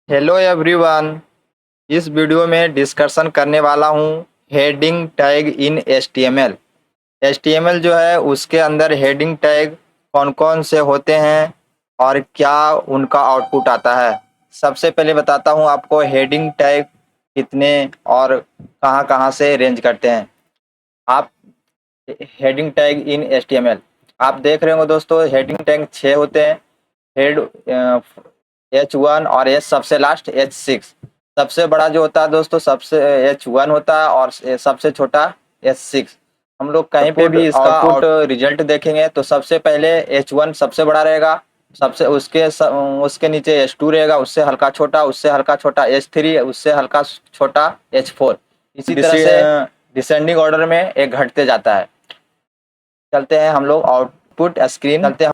Hello everyone. इस video में discussion करने वाला हूँ heading tag in HTML. HTML जो है उसके अंदर हेडिंग टैग कौन कौन से होते हैं और क्या उनका आउटपुट आता है। सबसे पहले बताता हूँ आपको हेडिंग टैग कितने और कहाँ कहाँ से रेंज करते हैं। आप हेडिंग टैग इन एचटीएमएल आप देख रहे होंगे दोस्तों, हेडिंग टैग 6 होते हैं। हेड H1 और एच सबसे लास्ट H6। सबसे बड़ा जो होता है दोस्तों सबसे H1 होता है और सबसे छोटा H6। हम लोग कहीं पे भी इसका आउटपुट रिजल्ट देखेंगे तो सबसे पहले H1 सबसे बड़ा रहेगा, सबसे उसके नीचे H2 रहेगा, उससे हल्का छोटा, उससे हल्का छोटा H3, उससे हल्का छोटा H4। इसी तरह से डिसेंडिंग ऑर्डर में एक घटते जाता है। चलते हैं हम लोग आउटपुट स्क्रीन चलते हैं।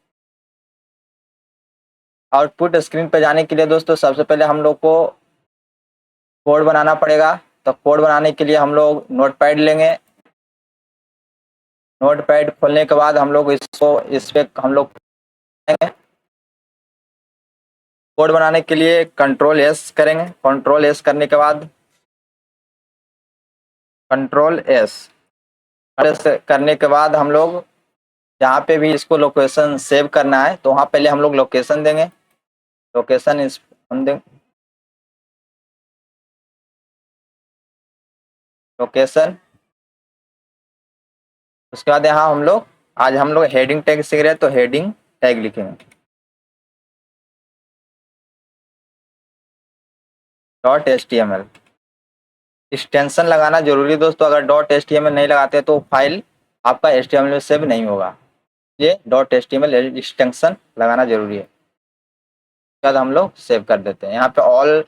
आउटपुट स्क्रीन पर जाने के लिए दोस्तों सबसे पहले हम लोग को कोड बनाना पड़ेगा। तो कोड बनाने के लिए हम लोग नोटपैड लेंगे। नोटपैड खोलने के बाद हम लोग इस पे हम लोग कोड बनाने के लिए कंट्रोल एस करेंगे। कंट्रोल एस करने के बाद कंट्रोल एस करने के बाद हम लोग जहाँ पे भी इसको लोकेशन सेव करना है तो वहाँ पहले हम लोग लोकेशन देंगे। लोकेशन इस हम देंगे लोकेशन। उसके बाद यहाँ आज हम लोग हेडिंग टैग सीख रहे हैं तो हेडिंग टैग लिखेंगे .html। एक्सटेंशन लगाना जरूरी है दोस्तों। अगर .html नहीं लगाते तो फाइल आपका HTML में सेव नहीं होगा। ये .html एक्सटेंशन लगाना जरूरी है। उसके बाद हम लोग सेव कर देते हैं यहाँ पे ऑल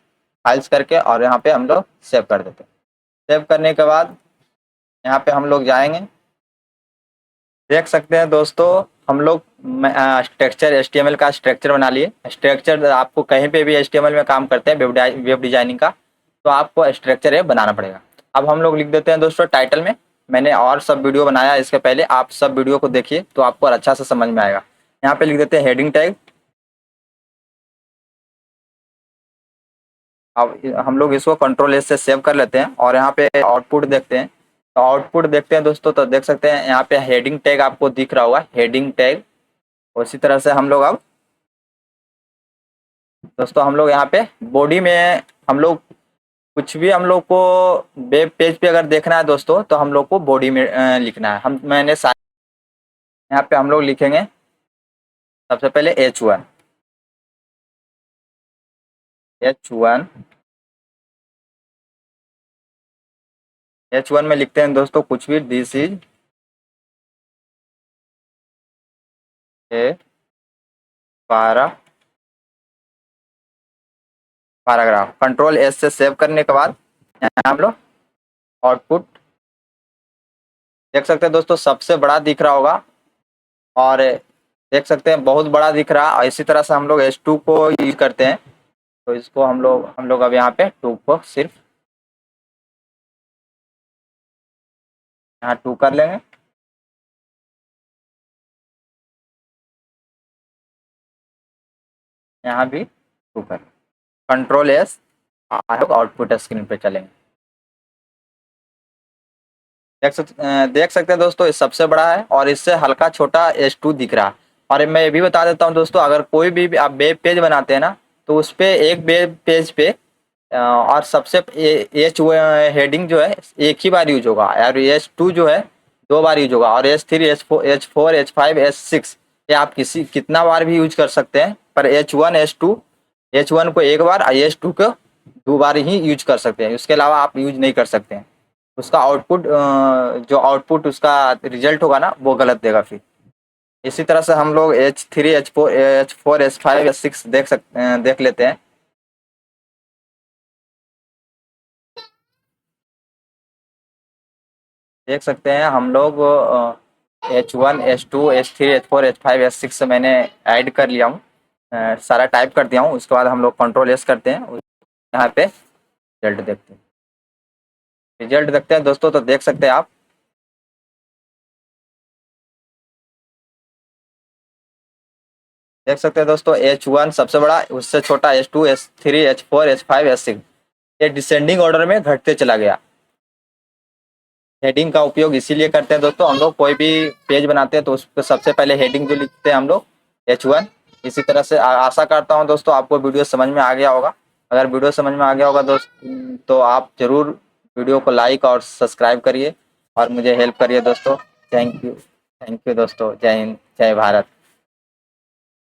फाइल्स करके, और यहाँ पे हम लोग सेव कर देते हैं। सेव करने के बाद यहाँ पे हम लोग जाएंगे। देख सकते हैं दोस्तों, हम लोग स्ट्रक्चर HTML का स्ट्रक्चर बना लिए। स्ट्रक्चर आपको कहीं पे भी HTML में काम करते हैं वेब डिजाइनिंग का तो आपको स्ट्रक्चर ये बनाना पड़ेगा। अब हम लोग लिख देते हैं दोस्तों टाइटल में। मैंने और सब वीडियो बनाया इसके पहले, आप सब वीडियो को देखिए तो आपको अच्छा से समझ में आएगा। यहाँ पे लिख देते हैं हेडिंग टैग। अब हम लोग इसको कंट्रोल एस से सेव कर लेते हैं और यहाँ पे आउटपुट देखते हैं। तो आउटपुट देखते हैं दोस्तों तो देख सकते हैं यहाँ पे हेडिंग टैग आपको दिख रहा होगा, हेडिंग टैग। उसी तरह से हम लोग अब दोस्तों हम लोग यहाँ पे बॉडी में हम लोग कुछ भी हम लोग को वेब पेज पे अगर देखना है दोस्तों तो हम लोग को बॉडी में लिखना है। यहाँ पे हम लोग लिखेंगे सबसे पहले H1। H1 H1 में लिखते हैं दोस्तों कुछ भी, this is a paragraph. Control S से सेव करने के बाद यहाँ हम लोग आउटपुट देख सकते हैं दोस्तों, सबसे बड़ा दिख रहा होगा और देख सकते हैं बहुत बड़ा दिख रहा है। और इसी तरह से हम लोग H2 को यूज करते हैं तो इसको हम लोग अब यहाँ पे 2 को सिर्फ यहाँ 2 कर लेंगे। यहाँ भी 2 कर, कंट्रोल एस, आउटपुट स्क्रीन पे चलेंगे। देख सकते हैं दोस्तों, ये सबसे बड़ा है और इससे हल्का छोटा H2 दिख रहा है। और मैं ये भी बता देता हूँ दोस्तों, अगर कोई भी आप वेब पेज बनाते हैं ना तो उस पे एक वेब पेज पे और सबसे एच हेडिंग जो है एक ही बार यूज होगा, और H2 जो है 2 बार यूज होगा, और H3 H4 H5 H6 ये आप कितना बार भी यूज कर सकते हैं। पर H1 H2, H1 को एक बार और H2 को 2 बार ही यूज कर सकते हैं, उसके अलावा आप यूज नहीं कर सकते हैं। उसका आउटपुट जो आउटपुट उसका रिजल्ट होगा ना वो गलत देगा फिर। इसी तरह से हम लोग H3 H4 H5 H6 देख लेते हैं। देख सकते हैं हम लोग H1 H2 H3 H4 H5 H6 से मैंने ऐड कर लिया हूँ, सारा टाइप कर दिया हूँ। उसके बाद हम लोग कंट्रोल एस करते हैं, यहाँ पे रिजल्ट देखते हैं। रिजल्ट देखते हैं दोस्तों तो देख सकते हैं आप देख सकते हैं दोस्तों, H1 सबसे बड़ा, उससे छोटा H2, H3, H4, H5, H6, ये डिसेंडिंग ऑर्डर में घटते चला गया। हेडिंग का उपयोग इसीलिए करते हैं दोस्तों, हम लोग कोई भी पेज बनाते हैं तो उस पर सबसे पहले हेडिंग जो लिखते हैं हम लोग H1। इसी तरह से आशा करता हूँ दोस्तों आपको वीडियो समझ में आ गया होगा। अगर वीडियो समझ में आ गया होगा दोस्त, तो आप जरूर वीडियो को लाइक और सब्सक्राइब करिए और मुझे हेल्प करिए दोस्तों। थैंक यू दोस्तों। जय हिंद, जय भारत।